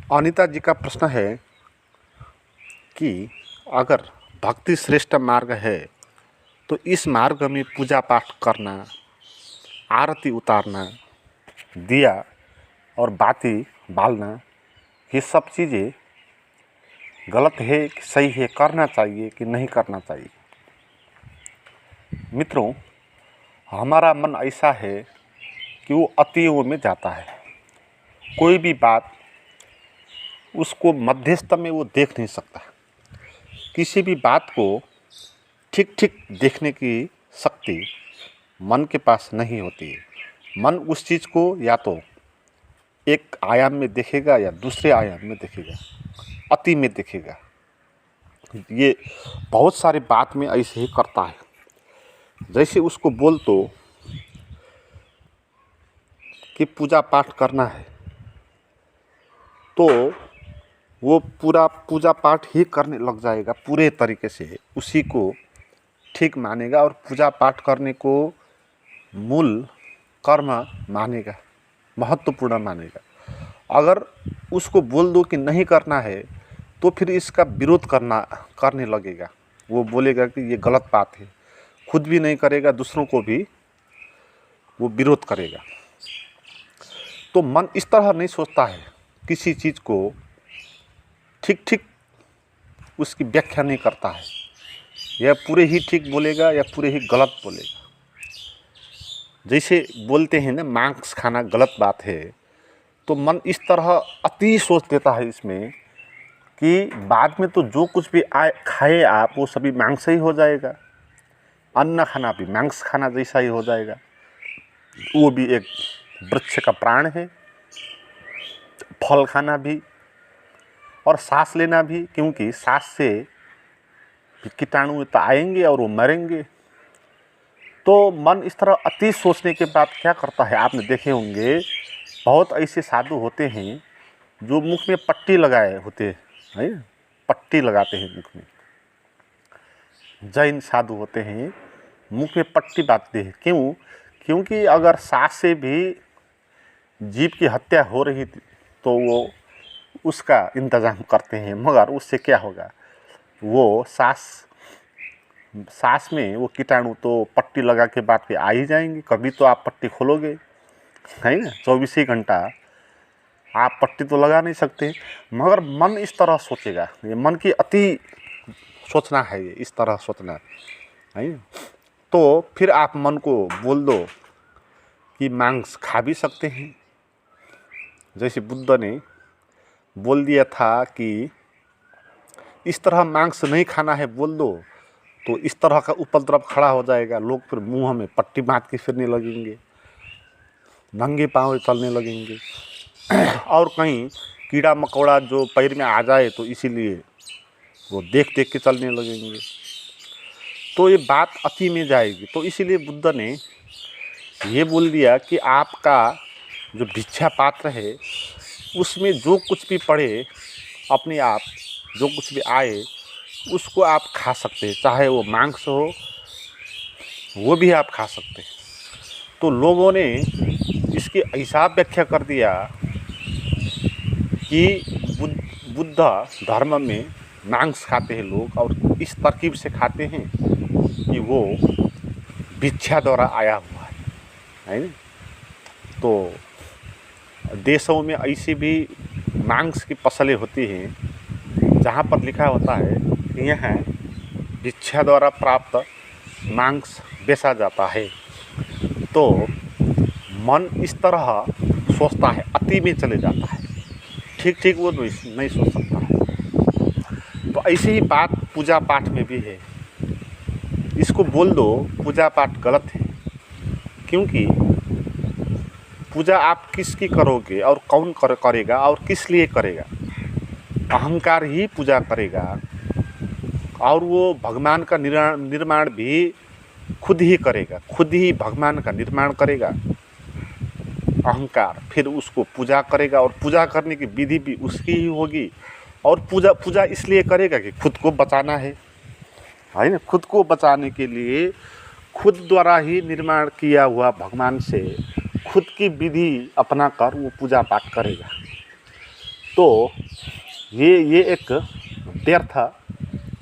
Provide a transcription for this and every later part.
अनीता जी का प्रश्न है कि अगर भक्ति श्रेष्ठ मार्ग है तो इस मार्ग में पूजा पाठ करना, आरती उतारना, दिया और बाती बालना, ये सब चीज़ें गलत है कि सही है, करना चाहिए कि नहीं करना चाहिए। मित्रों, हमारा मन ऐसा है कि वो अतियों में जाता है। कोई भी बात उसको मध्यस्थ में वो देख नहीं सकता। किसी भी बात को ठीक ठीक देखने की शक्ति मन के पास नहीं होती है। मन उस चीज़ को या तो एक आयाम में देखेगा या दूसरे आयाम में देखेगा, अति में देखेगा। ये बहुत सारी बात में ऐसे ही करता है। जैसे उसको बोल तो कि पूजा पाठ करना है तो वो पूरा पूजा पाठ ही करने लग जाएगा, पूरे तरीके से उसी को ठीक मानेगा और पूजा पाठ करने को मूल कर्म मानेगा, महत्वपूर्ण मानेगा। अगर उसको बोल दो कि नहीं करना है तो फिर इसका विरोध करने लगेगा। वो बोलेगा कि ये गलत बात है, खुद भी नहीं करेगा, दूसरों को भी वो विरोध करेगा। तो मन इस तरह नहीं सोचता है, किसी चीज़ को ठीक ठीक उसकी व्याख्या नहीं करता है, या पूरे ही ठीक बोलेगा या पूरे ही गलत बोलेगा। जैसे बोलते हैं ना, मांस खाना गलत बात है, तो मन इस तरह अति सोच लेता है इसमें कि बाद में तो जो कुछ भी खाए आप वो सभी मांस ही हो जाएगा। अन्न खाना भी मांस खाना जैसा ही हो जाएगा। वो भी एक वृक्ष का प्राण है। फल खाना भी और सांस लेना भी, क्योंकि सांस से कीटाणु तो आएंगे और वो मरेंगे। तो मन इस तरह अति सोचने के बाद क्या करता है, आपने देखे होंगे बहुत ऐसे साधु होते हैं जो मुख में पट्टी लगाए होते हैं, पट्टी लगाते हैं मुख में। जैन साधु होते हैं, मुख में पट्टी बांधते हैं। क्यों? क्योंकि अगर सांस से भी जीव की हत्या हो रही थी तो वो उसका इंतज़ाम करते हैं, मगर उससे क्या होगा, वो सांस में वो कीटाणु तो पट्टी लगा के बाद पे आ ही जाएंगे। कभी तो आप पट्टी खोलोगे, है ना, 24 ही घंटा आप पट्टी तो लगा नहीं सकते। मगर मन इस तरह सोचेगा, ये मन की अति सोचना है, ये इस तरह सोचना है। तो फिर आप मन को बोल दो कि मांस खा भी सकते हैं। जैसे बुद्ध ने बोल दिया था कि इस तरह मांस नहीं खाना है बोल दो, तो इस तरह का उपद्रव खड़ा हो जाएगा। लोग फिर मुंह में पट्टी बांध के फिरने लगेंगे, नंगे पाँव चलने लगेंगे, और कहीं कीड़ा मकोड़ा जो पैर में आ जाए तो इसीलिए वो देख देख के चलने लगेंगे। तो ये बात अति में जाएगी। तो इसीलिए बुद्ध ने ये बोल दिया कि आपका जो भिक्षा पात्र है उसमें जो कुछ भी पड़े, अपने आप जो कुछ भी आए उसको आप खा सकते हैं, चाहे वो मांस हो वो भी आप खा सकते हैं। तो लोगों ने इसकी ऐसा व्याख्या कर दिया कि बुद्ध धर्म में मांस खाते हैं लोग, और इस तरकीब से खाते हैं कि वो भिक्षा द्वारा आया हुआ है ना। तो देशों में ऐसी भी मांस की फसलें होती हैं जहाँ पर लिखा होता है कि यहाँ भिक्षा द्वारा प्राप्त मांस बेचा जाता है। तो मन इस तरह सोचता है, अति में चले जाता है, ठीक ठीक वो नहीं सोच सकता है। तो ऐसी ही बात पूजा पाठ में भी है। इसको बोल दो पूजा पाठ गलत है, क्योंकि पूजा आप किसकी करोगे और कौन करेगा और किस लिए करेगा। अहंकार ही पूजा करेगा, और वो भगवान का निर्माण भी खुद ही करेगा, खुद ही भगवान का निर्माण करेगा। अहंकार फिर उसको पूजा करेगा, और पूजा करने की विधि भी उसकी ही होगी। और पूजा इसलिए करेगा कि खुद को बचाना है ना। खुद को बचाने के लिए खुद द्वारा ही निर्माण किया हुआ भगवान से खुद की विधि अपना कर वो पूजा पाठ करेगा। तो ये एक व्यर्थ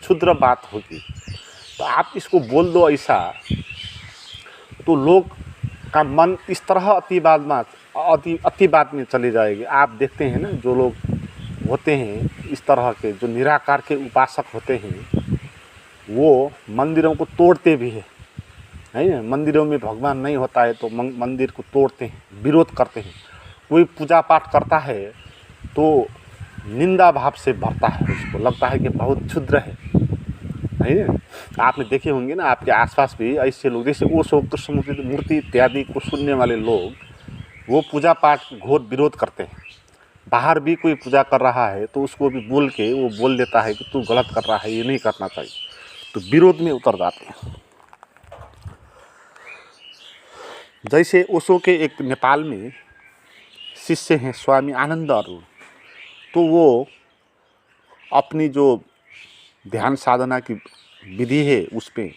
क्षुद्र बात होगी। तो आप इसको बोल दो ऐसा, तो लोग का मन इस तरह अतिवाद में चले जाएगी। आप देखते हैं ना, जो लोग होते हैं इस तरह के, जो निराकार के उपासक होते हैं, वो मंदिरों को तोड़ते भी हैं, है ना। मंदिरों में भगवान नहीं होता है तो मंदिर को तोड़ते हैं, विरोध करते हैं। कोई पूजा पाठ करता है तो निंदा भाव से भरता है, उसको लगता है कि बहुत क्षुद्र है ना। आपने देखे होंगे ना, आपके आसपास भी ऐसे लोग, जैसे ओशो कृष्ण मूर्ति इत्यादि को सुनने वाले लोग, वो पूजा पाठ घोर विरोध करते हैं। बाहर भी कोई पूजा कर रहा है तो उसको भी बोल के वो बोल देता है कि तू गलत कर रहा है, ये नहीं करना चाहिए, तो विरोध में उतर जाते हैं। जैसे ओशो के एक नेपाल में शिष्य हैं स्वामी आनंद अरुण, तो वो अपनी जो ध्यान साधना की विधि है उस पर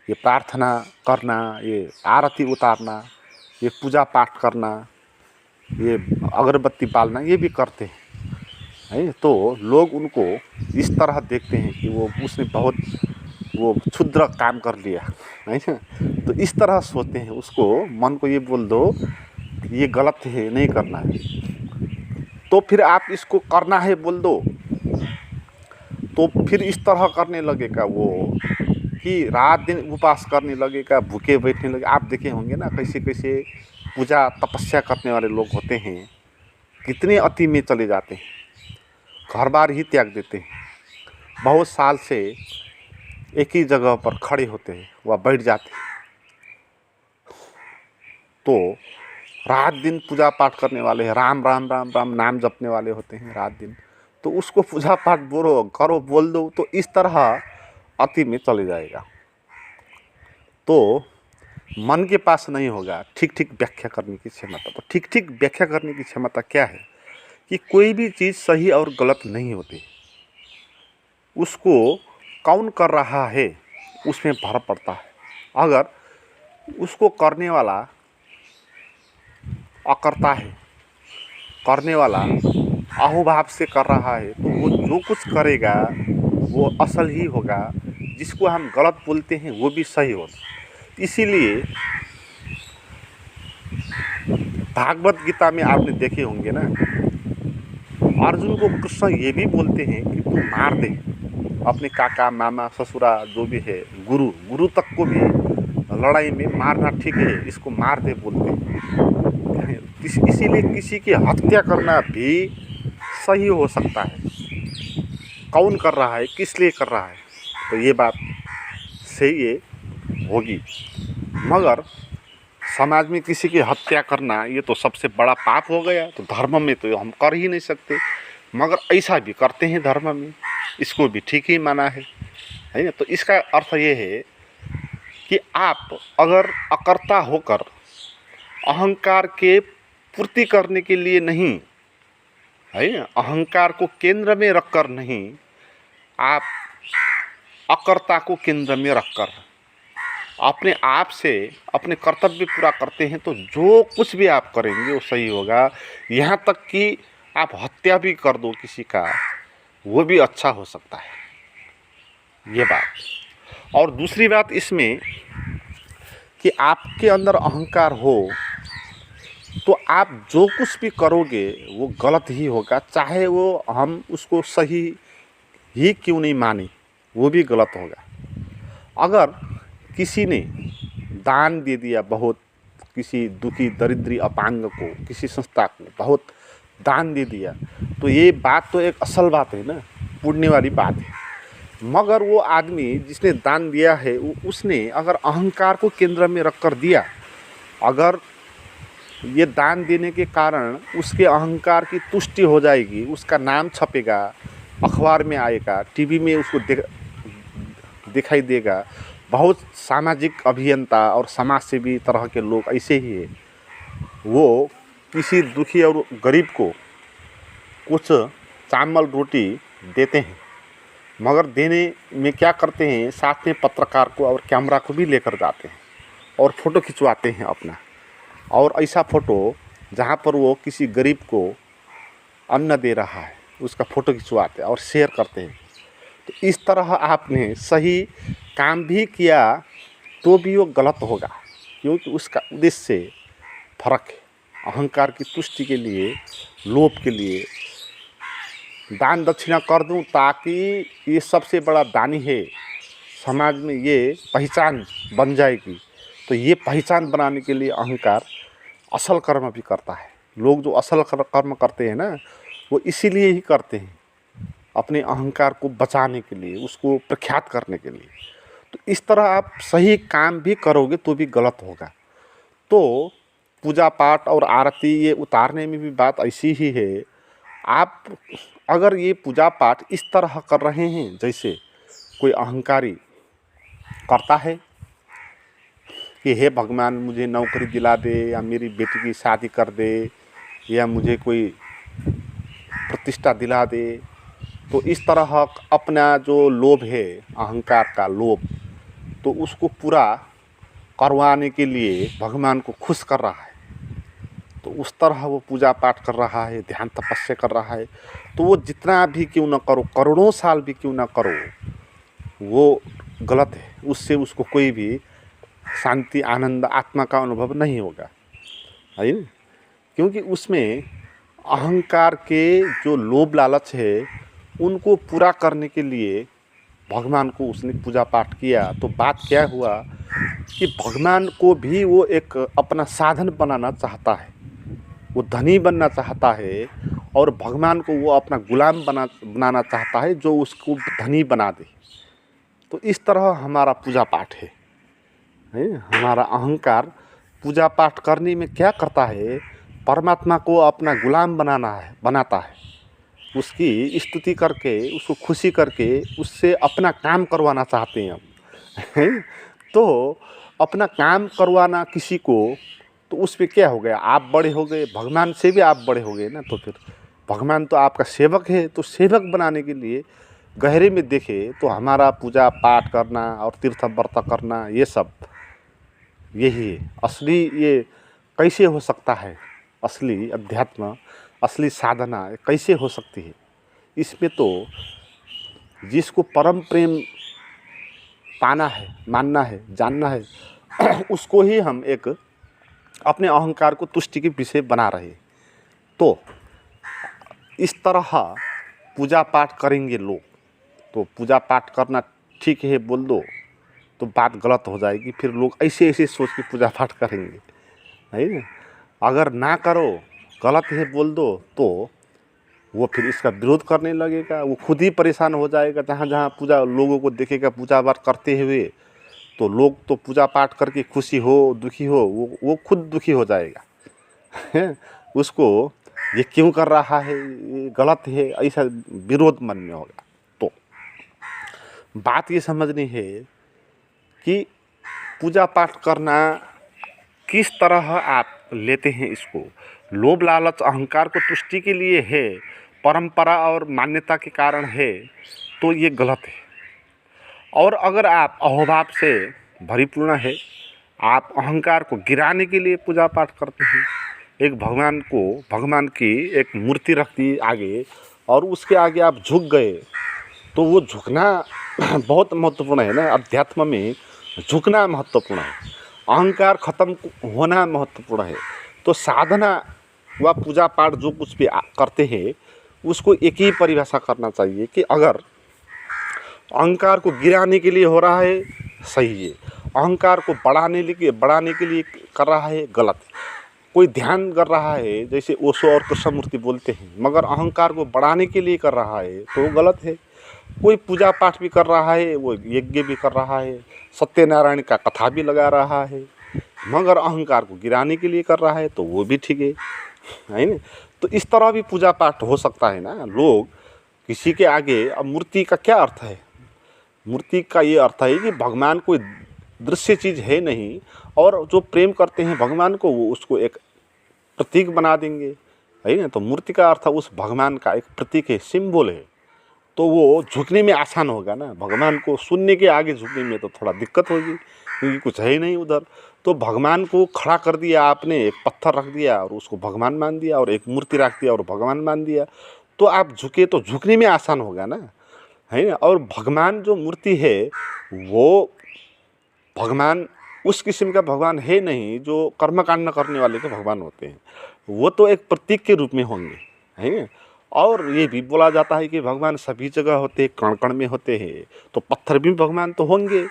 ये प्रार्थना करना, ये आरती उतारना, ये पूजा पाठ करना, ये अगरबत्ती बालना, ये भी करते हैं, है। तो लोग उनको इस तरह देखते हैं कि वो उसने बहुत वो क्षुद्र काम कर लिया, है ना। तो इस तरह सोचते हैं, उसको मन को ये बोल दो ये गलत है, नहीं करना है, तो फिर आप इसको करना है बोल दो, तो फिर इस तरह करने लगेगा वो कि रात दिन उपवास करने लगेगा, भूखे बैठने लगे। आप देखे होंगे ना, कैसे कैसे पूजा तपस्या करने वाले लोग होते हैं, कितने अति में चले जाते हैं, घर बार ही त्याग देते हैं, बहुत साल से एक ही जगह पर खड़े होते हैं, वह बैठ जाते हैं। तो रात दिन पूजा पाठ करने वाले हैं, राम राम राम राम नाम जपने वाले होते हैं रात दिन, तो उसको पूजा पाठ बोलो करो बोल दो तो इस तरह अति में चले जाएगा। तो मन के पास नहीं होगा ठीक ठीक व्याख्या करने की क्षमता। तो ठीक ठीक व्याख्या करने की क्षमता क्या है कि कोई भी चीज़ सही और गलत नहीं होती, उसको कौन कर रहा है उसमें भर पड़ता है। अगर उसको करने वाला अकर्ता है, करने वाला अहोभाव से कर रहा है, तो वो जो कुछ करेगा वो असल ही होगा, जिसको हम गलत बोलते हैं वो भी सही होगा। इसीलिए भागवत गीता में आपने देखे होंगे ना, अर्जुन को कृष्ण ये भी बोलते हैं कि तू मार दे अपने काका मामा ससुरा जो भी है, गुरु तक को भी लड़ाई में मारना ठीक है, इसको मार दे बोलते हैं। इसीलिए किसी की हत्या करना भी सही हो सकता है, कौन कर रहा है, किस लिए कर रहा है, तो ये बात सही ये होगी। मगर समाज में किसी की हत्या करना ये तो सबसे बड़ा पाप हो गया, तो धर्म में तो हम कर ही नहीं सकते, मगर ऐसा भी करते हैं धर्म में, इसको भी ठीक ही माना है ना। तो इसका अर्थ ये है कि आप अगर अकर्ता होकर अहंकार के पूर्ति करने के लिए नहीं, है ना, अहंकार को केंद्र में रखकर नहीं, आप अकर्ता को केंद्र में रखकर अपने आप से अपने कर्तव्य पूरा करते हैं, तो जो कुछ भी आप करेंगे वो सही होगा। यहाँ तक कि आप हत्या भी कर दो किसी का, वो भी अच्छा हो सकता है, ये बात। और दूसरी बात इसमें कि आपके अंदर अहंकार हो तो आप जो कुछ भी करोगे वो गलत ही होगा, चाहे वो हम उसको सही ही क्यों नहीं माने, वो भी गलत होगा। अगर किसी ने दान दे दिया बहुत, किसी दुखी दरिद्री अपांग को, किसी संस्था को बहुत दान दे दिया, तो ये बात तो एक असल बात है ना, पुण्य वाली बात है। मगर वो आदमी जिसने दान दिया है, उसने अगर अहंकार को केंद्र में रख कर दिया, अगर ये दान देने के कारण उसके अहंकार की तुष्टि हो जाएगी, उसका नाम छपेगा, अखबार में आएगा, टीवी में उसको दिखाई देगा, बहुत सामाजिक अभियंता और समाज सेवी तरह के लोग ऐसे ही है, वो किसी दुखी और गरीब को कुछ चावल रोटी देते हैं, मगर देने में क्या करते हैं, साथ में पत्रकार को और कैमरा को भी लेकर जाते हैं और फ़ोटो खिंचवाते हैं अपना, और ऐसा फ़ोटो जहाँ पर वो किसी गरीब को अन्न दे रहा है, उसका फ़ोटो खिंचवाते हैं और शेयर करते हैं। तो इस तरह आपने सही काम भी किया तो भी वो गलत होगा, क्योंकि उसका उद्देश्य से फर्क है। अहंकार की तुष्टि के लिए, लोभ के लिए दान दक्षिणा कर दूं ताकि ये सबसे बड़ा दानी है, समाज में ये पहचान बन जाएगी। तो ये पहचान बनाने के लिए अहंकार असल कर्म भी करता है। लोग जो असल कर्म करते हैं ना, वो इसीलिए ही करते हैं, अपने अहंकार को बचाने के लिए, उसको प्रख्यात करने के लिए। तो इस तरह आप सही काम भी करोगे तो भी गलत होगा। तो पूजा पाठ और आरती ये उतारने में भी बात ऐसी ही है। आप अगर ये पूजा पाठ इस तरह कर रहे हैं जैसे कोई अहंकारी करता है कि हे भगवान मुझे नौकरी दिला दे, या मेरी बेटी की शादी कर दे, या मुझे कोई प्रतिष्ठा दिला दे, तो इस तरह अपना जो लोभ है, अहंकार का लोभ, तो उसको पूरा करवाने के लिए भगवान को खुश कर रहा है। तो उस तरह वो पूजा पाठ कर रहा है, ध्यान तपस्या कर रहा है। तो वो जितना भी क्यों न करो, करोड़ों साल भी क्यों न करो, वो गलत है। उससे उसको कोई भी शांति, आनंद, आत्मा का अनुभव नहीं होगा, है ना। क्योंकि उसमें अहंकार के जो लोभ लालच है उनको पूरा करने के लिए भगवान को उसने पूजा पाठ किया। तो बात क्या हुआ कि भगवान को भी वो एक अपना साधन बनाना चाहता है, वो धनी बनना चाहता है, और भगवान को वो अपना गुलाम बनाना चाहता है जो उसको धनी बना दे। तो इस तरह हमारा पूजा पाठ है। हमारा अहंकार पूजा पाठ करने में क्या करता है, परमात्मा को अपना गुलाम बनाता है, उसकी स्तुति करके, उसको खुशी करके उससे अपना काम करवाना चाहते हैं हम। तो अपना काम करवाना किसी को, तो उस पर क्या हो गया, आप बड़े हो गए, भगवान से भी आप बड़े हो गए ना। तो फिर भगवान तो आपका सेवक है, तो सेवक बनाने के लिए गहरे में देखे तो हमारा पूजा पाठ करना और तीर्थ व्रत करना, ये सब यही है असली। ये कैसे हो सकता है, असली अध्यात्म, असली साधना कैसे हो सकती है। इसमें तो जिसको परम प्रेम पाना है, मानना है, जानना है, उसको ही हम एक अपने अहंकार को तुष्टि के विषय बना रहे। तो इस तरह पूजा पाठ करेंगे लोग, तो पूजा पाठ करना ठीक है बोल दो तो बात गलत हो जाएगी। फिर लोग ऐसे ऐसे सोच के पूजा पाठ करेंगे, है ना। अगर ना करो, गलत है बोल दो, तो वो फिर इसका विरोध करने लगेगा, वो खुद ही परेशान हो जाएगा। जहाँ जहाँ पूजा लोगों को देखेगा पूजा पाठ करते हुए, तो लोग तो पूजा पाठ करके खुशी हो दुखी हो, वो खुद दुखी हो जाएगा। उसको ये क्यों कर रहा है, ये गलत है, ऐसा विरोध मन में होगा। तो बात ये समझनी है कि पूजा पाठ करना किस तरह आप लेते हैं इसको। लोभ लालच अहंकार को तुष्टि के लिए है, परंपरा और मान्यता के कारण है, तो ये गलत है। और अगर आप अहोभाव से भरीपूर्ण है, आप अहंकार को गिराने के लिए पूजा पाठ करते हैं, एक भगवान की एक मूर्ति रख दी आगे और उसके आगे आप झुक गए, तो वो झुकना बहुत महत्वपूर्ण है ना। अध्यात्म में झुकना महत्वपूर्ण है, अहंकार खत्म होना महत्वपूर्ण है। तो साधना व पूजा पाठ जो कुछ भी करते हैं उसको एक ही परिभाषा करना चाहिए कि अगर अहंकार को गिराने के लिए हो रहा है सही है, अहंकार को बढ़ाने के लिए कर रहा है गलत है। कोई ध्यान कर रहा है जैसे ओशो और कृष्णमूर्ति बोलते हैं, मगर अहंकार को बढ़ाने के लिए कर रहा है तो वो गलत है। कोई पूजा पाठ भी कर रहा है, वो यज्ञ भी कर रहा है, सत्यनारायण का कथा भी लगा रहा है, मगर अहंकार को गिराने के लिए कर रहा है तो वो भी ठीक है ना। तो इस तरह भी पूजा पाठ हो सकता है ना। लोग किसी के आगे, अब मूर्ति का क्या अर्थ है, मूर्ति का ये अर्थ है कि भगवान कोई दृश्य चीज़ है नहीं, और जो प्रेम करते हैं भगवान को वो उसको एक प्रतीक बना देंगे, है ना। तो मूर्ति का अर्थ उस भगवान का एक प्रतीक है, सिंबल है, तो वो झुकने में आसान होगा ना। भगवान को सुनने के आगे झुकने में तो थोड़ा दिक्कत होगी, क्योंकि कुछ है ही नहीं उधर। तो भगवान को खड़ा कर दिया आपने, एक पत्थर रख दिया और उसको भगवान मान दिया, और एक मूर्ति रख दिया और भगवान मान दिया, तो आप झुके तो झुकने में आसान होगा ना, है ना। और भगवान जो मूर्ति है वो भगवान उस किस्म का भगवान है नहीं जो कर्मकांड करने वाले के भगवान होते हैं, वो तो एक प्रतीक के रूप में होंगे, है ना। और ये भी बोला जाता है कि भगवान सभी जगह होते हैं, कण कण में होते हैं, तो पत्थर भी भगवान तो होंगे।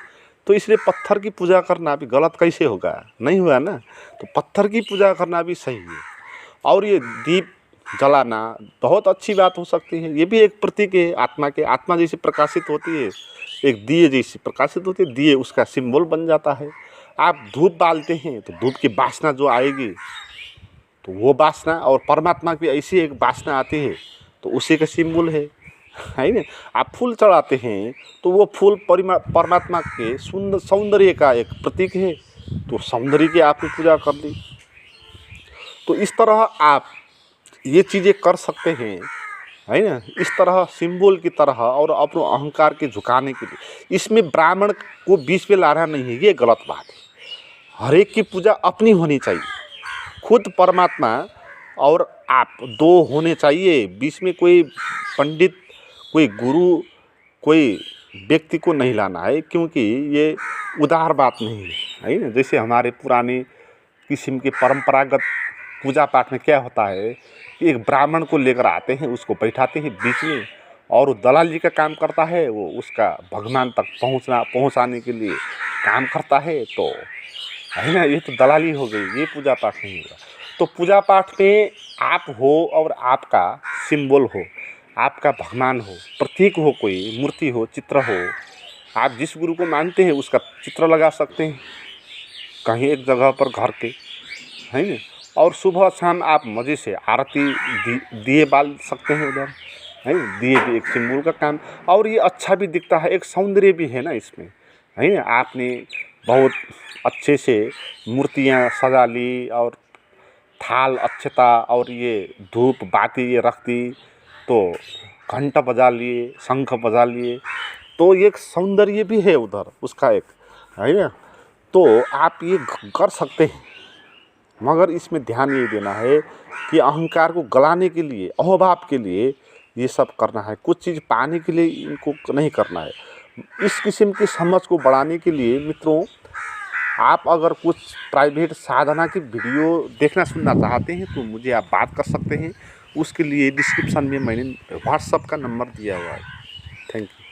तो इसलिए पत्थर की पूजा करना भी गलत कैसे होगा, नहीं हुआ ना। तो पत्थर की पूजा करना भी सही है। और ये दीप जलाना बहुत अच्छी बात हो सकती है, ये भी एक प्रतीक है आत्मा के। आत्मा जैसे प्रकाशित होती है, एक दिए जैसी प्रकाशित होती है, दिए उसका सिंबल बन जाता है। आप धूप डालते हैं तो धूप की वासना जो आएगी तो वो वासना, और परमात्मा की ऐसी एक वासना आती है तो उसी का सिंबल है ना। आप फूल चढ़ाते हैं तो वो फूल परमात्मा के सुंदर सौंदर्य का एक प्रतीक है, तो सौंदर्य की आपने पूजा कर दी। तो इस तरह आप ये चीज़ें कर सकते हैं, है ना, इस तरह सिंबल की तरह, और अपने अहंकार के झुकाने के लिए। इसमें ब्राह्मण को बीच में लाना नहीं है, ये गलत बात है। हर एक की पूजा अपनी होनी चाहिए, खुद परमात्मा और आप दो होने चाहिए। बीच में कोई पंडित, कोई गुरु, कोई व्यक्ति को नहीं लाना है, क्योंकि ये उदार बात नहीं है ना। जैसे हमारे पुराने किस्म के परंपरागत पूजा पाठ में क्या होता है कि एक ब्राह्मण को लेकर आते हैं, उसको बैठाते हैं बीच में, और वो दलाल जी का काम करता है, वो उसका भगवान तक पहुंचाने के लिए काम करता है। तो है ना, ये तो दलाली हो गई, ये पूजा पाठ नहीं होगा। तो पूजा पाठ में आप हो और आपका सिंबल हो, आपका भगवान हो, प्रतीक हो, कोई मूर्ति हो, चित्र हो। आप जिस गुरु को मानते हैं उसका चित्र लगा सकते हैं कहीं एक जगह पर घर के, है ना। और सुबह शाम आप मज़े से आरती दिए बाल सकते हैं उधर, है ना। दिए भी एक सिंबल का काम, और ये अच्छा भी दिखता है, एक सौंदर्य भी है ना इसमें, है ना। आपने बहुत अच्छे से मूर्तियाँ सजा ली, और थाल अक्षता और ये धूप बाती ये रख दी, तो घंटा बजा लिए, शंख बजा लिए, तो ये एक सौंदर्य भी है उधर उसका एक, है ना। तो आप ये कर सकते हैं, मगर इसमें ध्यान ये देना है कि अहंकार को गलाने के लिए, अहोभाव के लिए ये सब करना है। कुछ चीज़ पाने के लिए इनको नहीं करना है। इस किस्म की समझ को बढ़ाने के लिए मित्रों, आप अगर कुछ प्राइवेट साधना की वीडियो देखना सुनना चाहते हैं तो मुझे आप बात कर सकते हैं। उसके लिए डिस्क्रिप्शन में मैंने व्हाट्सएप का नंबर दिया हुआ है। Thank you.